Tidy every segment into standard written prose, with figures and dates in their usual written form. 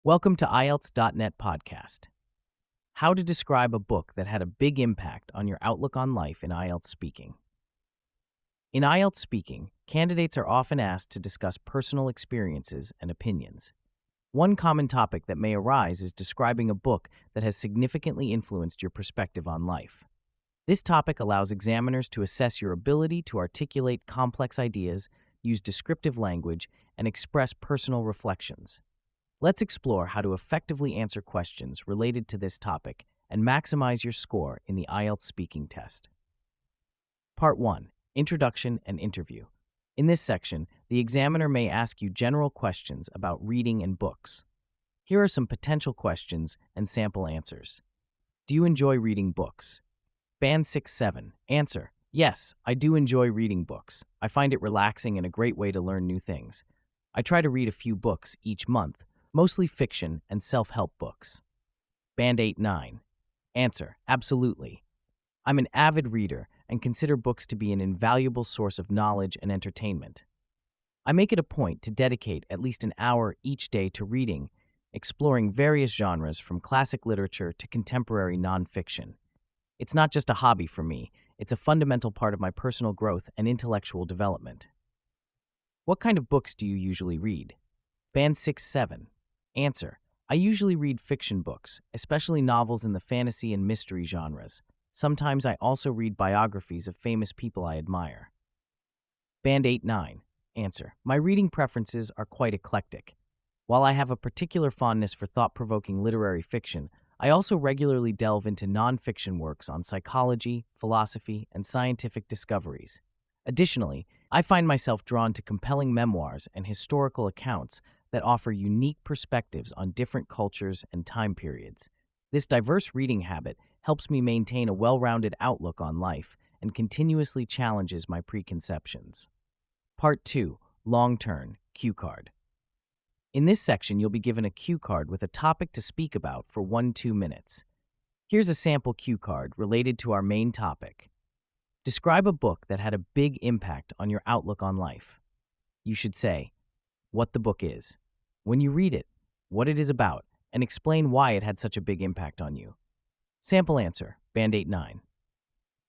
Welcome to IELTS.net podcast. How to describe a book that had a big impact on your outlook on life in IELTS speaking. In IELTS speaking, candidates are often asked to discuss personal experiences and opinions. One common topic that may arise is describing a book that has significantly influenced your perspective on life. This topic allows examiners to assess your ability to articulate complex ideas, use descriptive language, and express personal reflections. Let's explore how to effectively answer questions related to this topic and maximize your score in the IELTS speaking test. Part 1. Introduction and Interview. In this section, the examiner may ask you general questions about reading and books. Here are some potential questions and sample answers. Do you enjoy reading books? Band 6-7. Answer: Yes, I do enjoy reading books. I find it relaxing and a great way to learn new things. I try to read a few books each month, mostly fiction and self-help books. Band 8-9. Answer: Absolutely. I'm an avid reader and consider books to be an invaluable source of knowledge and entertainment. I make it a point to dedicate at least an hour each day to reading, exploring various genres from classic literature to contemporary nonfiction. It's not just a hobby for me, it's a fundamental part of my personal growth and intellectual development. What kind of books do you usually read? Band 6-7. Answer: I usually read fiction books, especially novels in the fantasy and mystery genres. Sometimes I also read biographies of famous people I admire. Band 8-9. Answer: My reading preferences are quite eclectic. While I have a particular fondness for thought-provoking literary fiction, I also regularly delve into nonfiction works on psychology, philosophy, and scientific discoveries. Additionally, I find myself drawn to compelling memoirs and historical accounts that offer unique perspectives on different cultures and time periods. This diverse reading habit helps me maintain a well-rounded outlook on life and continuously challenges my preconceptions. Part 2. Long Turn, Cue Card. In this section, you'll be given a cue card with a topic to speak about for 1-2 minutes. Here's a sample cue card related to our main topic. Describe a book that had a big impact on your outlook on life. You should say what the book is, when you read it, what it is about, and explain why it had such a big impact on you. Sample answer, Band 8-9.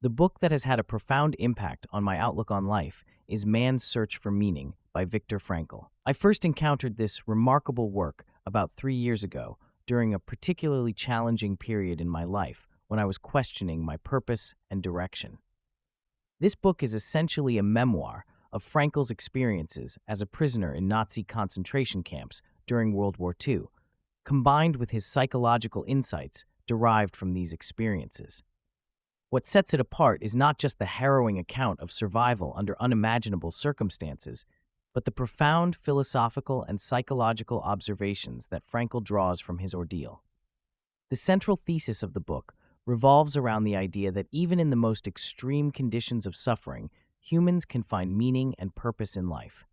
The book that has had a profound impact on my outlook on life is Man's Search for Meaning by Viktor Frankl. I first encountered this remarkable work about 3 years ago during a particularly challenging period in my life when I was questioning my purpose and direction. This book is essentially a memoir of Frankl's experiences as a prisoner in Nazi concentration camps during World War II, combined with his psychological insights derived from these experiences. What sets it apart is not just the harrowing account of survival under unimaginable circumstances, but the profound philosophical and psychological observations that Frankl draws from his ordeal. The central thesis of the book revolves around the idea that even in the most extreme conditions of suffering, humans can find meaning and purpose in life.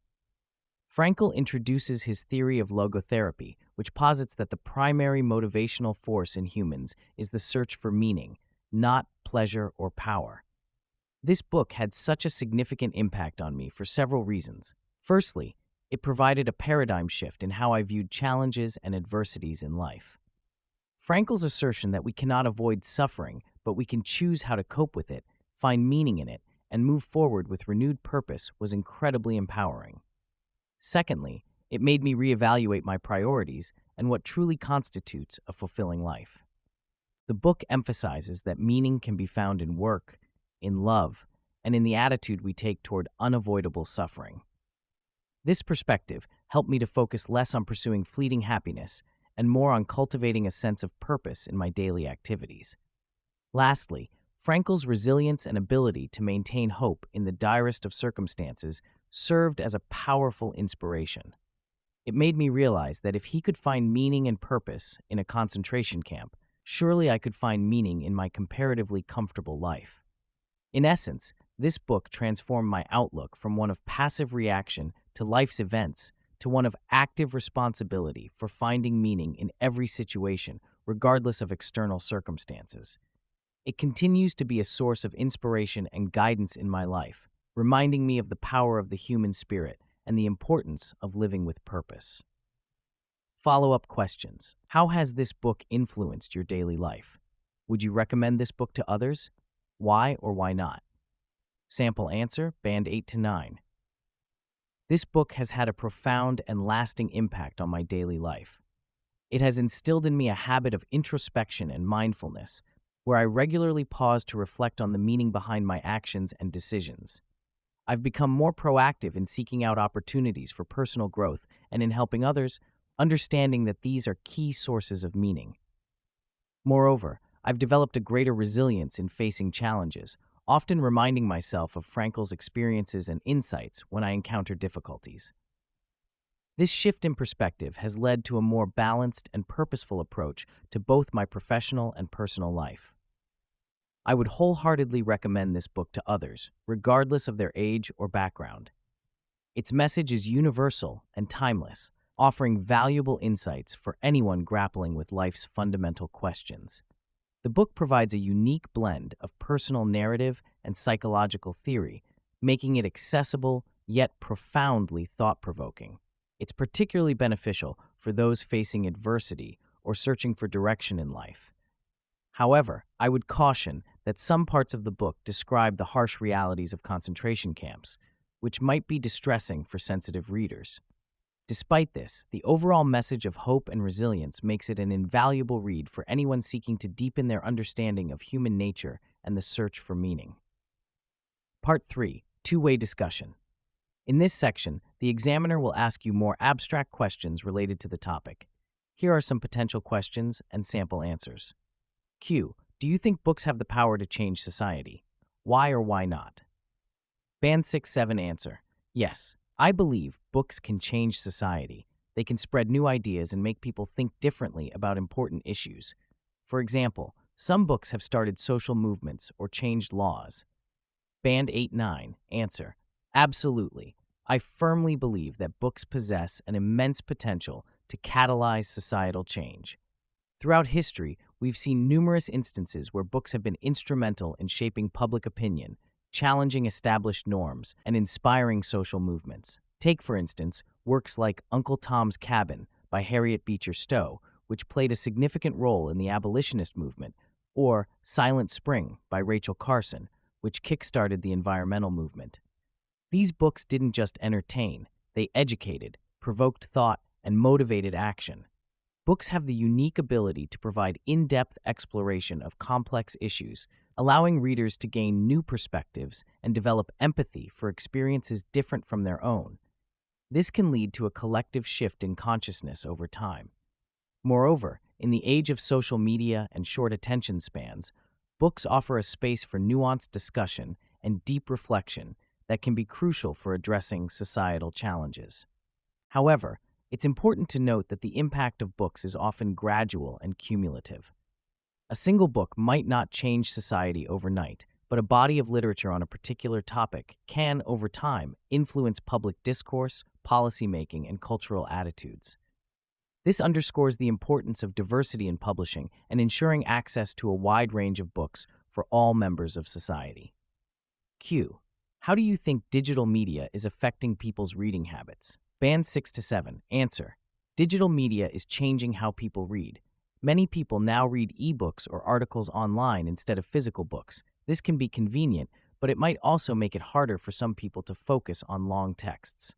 Frankl introduces his theory of logotherapy, which posits that the primary motivational force in humans is the search for meaning, not pleasure or power. This book had such a significant impact on me for several reasons. Firstly, it provided a paradigm shift in how I viewed challenges and adversities in life. Frankl's assertion that we cannot avoid suffering, but we can choose how to cope with it, find meaning in it, and move forward with renewed purpose was incredibly empowering. Secondly, it made me reevaluate my priorities and what truly constitutes a fulfilling life. The book emphasizes that meaning can be found in work, in love, and in the attitude we take toward unavoidable suffering. This perspective helped me to focus less on pursuing fleeting happiness and more on cultivating a sense of purpose in my daily activities. Lastly, Frankl's resilience and ability to maintain hope in the direst of circumstances served as a powerful inspiration. It made me realize that if he could find meaning and purpose in a concentration camp, surely I could find meaning in my comparatively comfortable life. In essence, this book transformed my outlook from one of passive reaction to life's events to one of active responsibility for finding meaning in every situation, regardless of external circumstances. It continues to be a source of inspiration and guidance in my life, reminding me of the power of the human spirit and the importance of living with purpose. Follow-up questions. How has this book influenced your daily life? Would you recommend this book to others? Why or why not? Sample answer, band 8 to 9. This book has had a profound and lasting impact on my daily life. It has instilled in me a habit of introspection and mindfulness, where I regularly pause to reflect on the meaning behind my actions and decisions. I've become more proactive in seeking out opportunities for personal growth and in helping others, understanding that these are key sources of meaning. Moreover, I've developed a greater resilience in facing challenges, often reminding myself of Frankl's experiences and insights when I encounter difficulties. This shift in perspective has led to a more balanced and purposeful approach to both my professional and personal life. I would wholeheartedly recommend this book to others, regardless of their age or background. Its message is universal and timeless, offering valuable insights for anyone grappling with life's fundamental questions. The book provides a unique blend of personal narrative and psychological theory, making it accessible yet profoundly thought-provoking. It's particularly beneficial for those facing adversity or searching for direction in life. However, I would caution that some parts of the book describe the harsh realities of concentration camps, which might be distressing for sensitive readers. Despite this, the overall message of hope and resilience makes it an invaluable read for anyone seeking to deepen their understanding of human nature and the search for meaning. Part 3. Two-way discussion. In this section, the examiner will ask you more abstract questions related to the topic. Here are some potential questions and sample answers. Q. Do you think books have the power to change society? Why or why not? Band 6-7 answer. Yes, I believe books can change society. They can spread new ideas and make people think differently about important issues. For example, some books have started social movements or changed laws. Band 8-9 answer. Absolutely. I firmly believe that books possess an immense potential to catalyze societal change. Throughout history, we've seen numerous instances where books have been instrumental in shaping public opinion, challenging established norms, and inspiring social movements. Take, for instance, works like Uncle Tom's Cabin by Harriet Beecher Stowe, which played a significant role in the abolitionist movement, or Silent Spring by Rachel Carson, which kickstarted the environmental movement. These books didn't just entertain, they educated, provoked thought, and motivated action. Books have the unique ability to provide in-depth exploration of complex issues, allowing readers to gain new perspectives and develop empathy for experiences different from their own. This can lead to a collective shift in consciousness over time. Moreover, in the age of social media and short attention spans, books offer a space for nuanced discussion and deep reflection that can be crucial for addressing societal challenges. However, it's important to note that the impact of books is often gradual and cumulative. A single book might not change society overnight, but a body of literature on a particular topic can, over time, influence public discourse, policymaking, and cultural attitudes. This underscores the importance of diversity in publishing and ensuring access to a wide range of books for all members of society. Q. How do you think digital media is affecting people's reading habits? Band 6-7 answer. Digital media is changing how people read. Many people now read ebooks or articles online instead of physical books. This can be convenient, but it might also make it harder for some people to focus on long texts.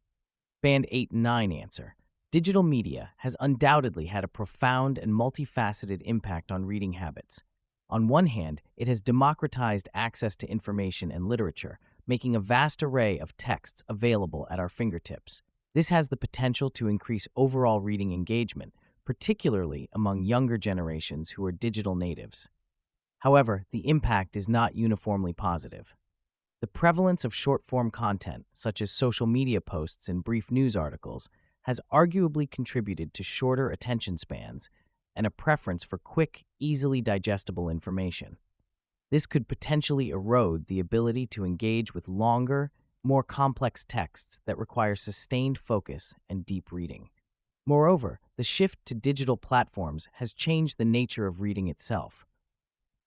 Band 8-9 answer. Digital media has undoubtedly had a profound and multifaceted impact on reading habits. On one hand, it has democratized access to information and literature, making a vast array of texts available at our fingertips. This has the potential to increase overall reading engagement, particularly among younger generations who are digital natives. However, the impact is not uniformly positive. The prevalence of short-form content, such as social media posts and brief news articles, has arguably contributed to shorter attention spans and a preference for quick, easily digestible information. This could potentially erode the ability to engage with longer, more complex texts that require sustained focus and deep reading. Moreover, the shift to digital platforms has changed the nature of reading itself.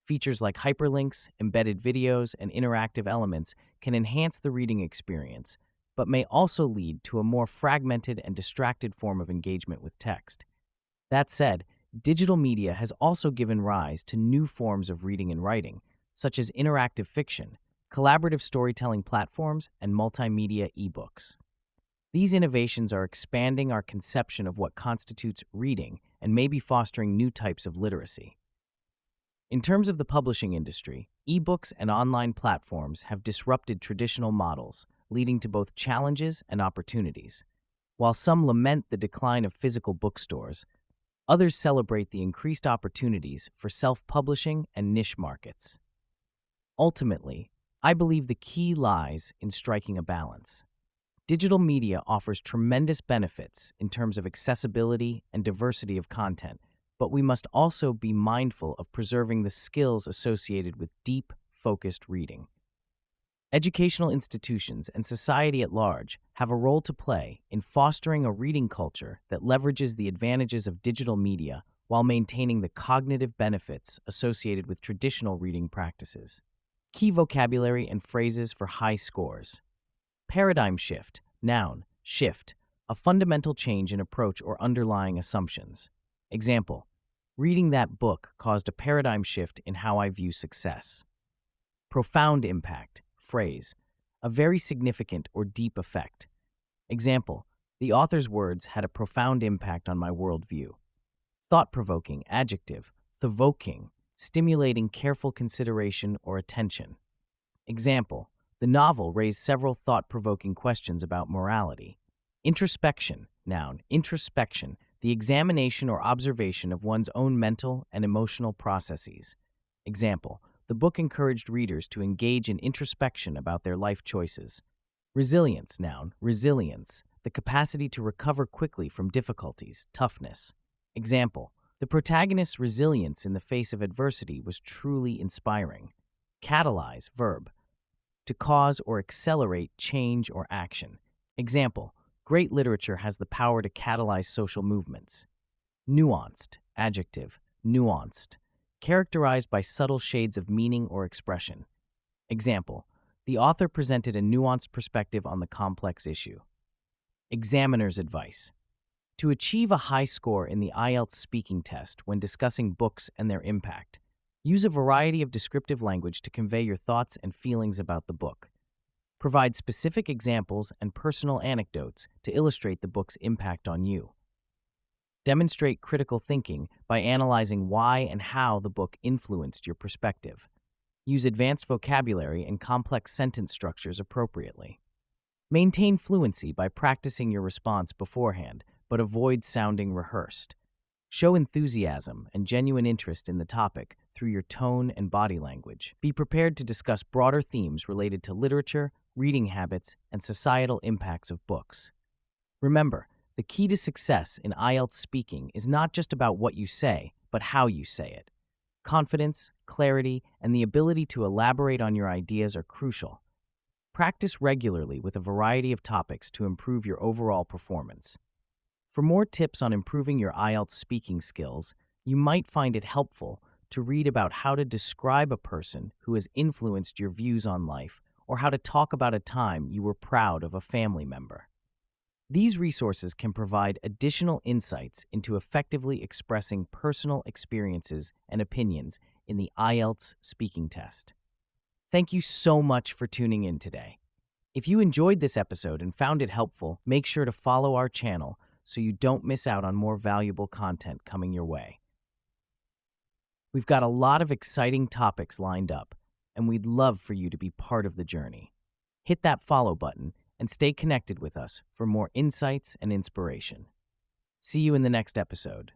Features like hyperlinks, embedded videos, and interactive elements can enhance the reading experience, but may also lead to a more fragmented and distracted form of engagement with text. That said, digital media has also given rise to new forms of reading and writing, such as interactive fiction, collaborative storytelling platforms, and multimedia ebooks. These innovations are expanding our conception of what constitutes reading and may be fostering new types of literacy. In terms of the publishing industry, ebooks and online platforms have disrupted traditional models, leading to both challenges and opportunities. While some lament the decline of physical bookstores, others celebrate the increased opportunities for self-publishing and niche markets. Ultimately, I believe the key lies in striking a balance. Digital media offers tremendous benefits in terms of accessibility and diversity of content, but we must also be mindful of preserving the skills associated with deep, focused reading. Educational institutions and society at large have a role to play in fostering a reading culture that leverages the advantages of digital media while maintaining the cognitive benefits associated with traditional reading practices. Key vocabulary and phrases for high scores. Paradigm shift, noun, shift, a fundamental change in approach or underlying assumptions. Example, reading that book caused a paradigm shift in how I view success. Profound impact, phrase, a very significant or deep effect. Example, the author's words had a profound impact on my worldview. Thought-provoking, adjective, thovoking, stimulating careful consideration or attention. Example, the novel raised several thought-provoking questions about morality. Introspection, noun, introspection, the examination or observation of one's own mental and emotional processes. Example, the book encouraged readers to engage in introspection about their life choices. Resilience, noun, resilience, the capacity to recover quickly from difficulties, toughness. Example, the protagonist's resilience in the face of adversity was truly inspiring. Catalyze, verb, to cause or accelerate change or action. Example, great literature has the power to catalyze social movements. Nuanced, adjective, nuanced, characterized by subtle shades of meaning or expression. Example, the author presented a nuanced perspective on the complex issue. Examiner's advice. To achieve a high score in the IELTS speaking test when discussing books and their impact, use a variety of descriptive language to convey your thoughts and feelings about the book. Provide specific examples and personal anecdotes to illustrate the book's impact on you. Demonstrate critical thinking by analyzing why and how the book influenced your perspective. Use advanced vocabulary and complex sentence structures appropriately. Maintain fluency by practicing your response beforehand, but avoid sounding rehearsed. Show enthusiasm and genuine interest in the topic through your tone and body language. Be prepared to discuss broader themes related to literature, reading habits, and societal impacts of books. Remember, the key to success in IELTS speaking is not just about what you say, but how you say it. Confidence, clarity, and the ability to elaborate on your ideas are crucial. Practice regularly with a variety of topics to improve your overall performance. For more tips on improving your IELTS speaking skills, you might find it helpful to read about how to describe a person who has influenced your views on life, or how to talk about a time you were proud of a family member. These resources can provide additional insights into effectively expressing personal experiences and opinions in the IELTS speaking test. Thank you so much for tuning in today. If you enjoyed this episode and found it helpful, make sure to follow our channel so you don't miss out on more valuable content coming your way. We've got a lot of exciting topics lined up, and we'd love for you to be part of the journey. Hit that follow button and stay connected with us for more insights and inspiration. See you in the next episode.